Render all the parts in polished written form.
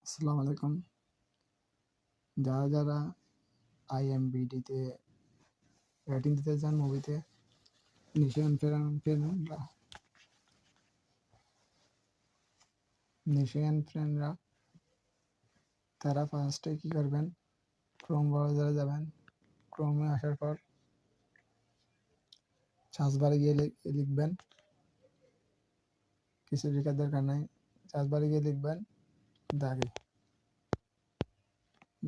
আসসালামু আলাইকুম। যারা আইএমডিবিতে রেটিং দিতে চান মুভিতে, নিশিয়ান ফ্রেন্ডরা তারা ফার্স্টে কী করবেন, ক্রোম ব্রাউজারে যাবেন। ক্রোমে আসার পর সার্চ বারে গিয়ে লিখবেন, কিছু লেখার দরকার নাই, সার্চ বারে গিয়ে লিখবেন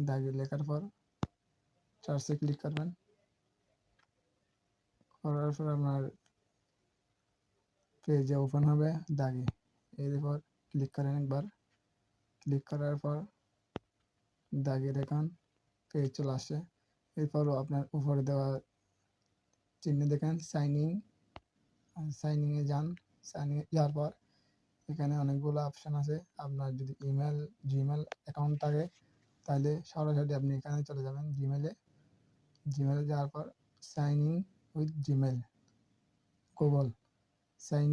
দাগি লেখার পর সার্চে ক্লিক করবেন। করার পর আপনার পেজে ওপেন হবে দাগি, এরপর ক্লিক করেন একবার। ক্লিক করার পর দাগের এখন পেজ চলে আসে। এরপরও আপনার উপরে দেওয়া চিহ্ন দেখেন সাইনিংয়ে যান। সাইনিংয়ে যাওয়ার পর এখানে অনেকগুলো অপশান আছে। আপনার যদি জিমেল অ্যাকাউন্ট থাকে তাহলে সরাসরি আপনি এখানে চলে যাবেন জিমেলে যাওয়ার পর সাইন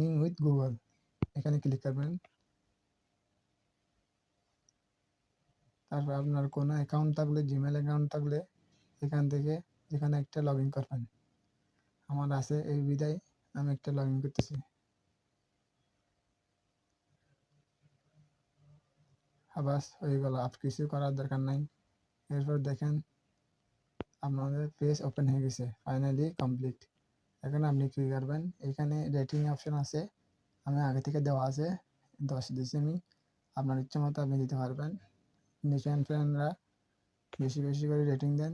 ইন উইথ গুগল এখানে ক্লিক করবেন। তারপর আপনার কোনো অ্যাকাউন্ট থাকলে, জিমেল অ্যাকাউন্ট থাকলে এখান থেকে এখানে একটা লগ ইন করবেন। আমার আছে, এই বিদায় আমি একটা লগ ইন করতেছি। বাস হয়ে গেল, আর কিছু করার দরকার নাই। এরপর দেখেন আপনাদের পেজ ওপেন হয়ে গেছে, ফাইনালি কমপ্লিট। এখন আপনি কী করবেন, এখানে রেটিং অপশন আছে, আমি আগে থেকে দেওয়া আছে 10 দিয়েছি আমি। আপনার ইচ্ছা মতো আপনি দিতে পারবেন। নিশান ফ্রেন্ডরা বেশি বেশি করে রেটিং দেন।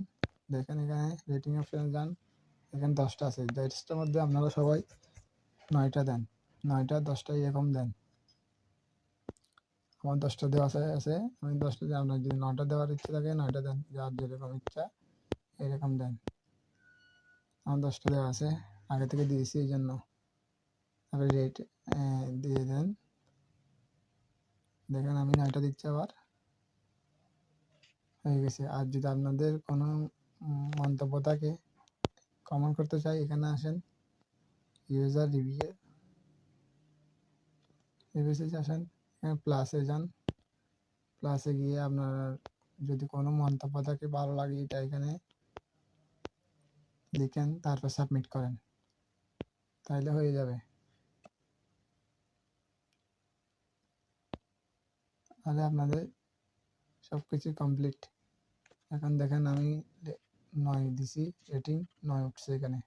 দেখেন এখানে রেটিং অপশানে যান, এখানে 10টা আছে। 10টার মধ্যে আপনারা সবাই 9টা দেন, 9টা 10টা এরকম দেন। আমার 10টা দেওয়া আছে, আমি 10টা দিই। আপনার যদি 9টা দেওয়ার ইচ্ছা থাকে 9টা দেন, যার যেরকম ইচ্ছা এরকম দেন। আমার 10টা দেওয়া আছে, আগে থেকে দিয়েছি এই জন্য। তারপরে রেট দিয়ে দেন। দেখেন আমি 9টা দিচ্ছি, আবার হয়ে গেছে। আর যদি আপনাদের কোনো মন্তব্য থাকে, কমেন্ট করতে চাই, এখানে আসেন, ইউজার রিভিউসে আসেন, এখানে প্লাসে যান। প্লাসে গিয়ে আপনার যদি কোনো মন্তব্য থাকে, ভালো লাগে, এটা এখানে লিখেন, তারপর সাবমিট করেন, তাহলে হয়ে যাবে। তাহলে আপনাদের সব কিছু কমপ্লিট। এখন দেখেন আমি 9 দিছি, রেটিং 9 উঠছে এখানে।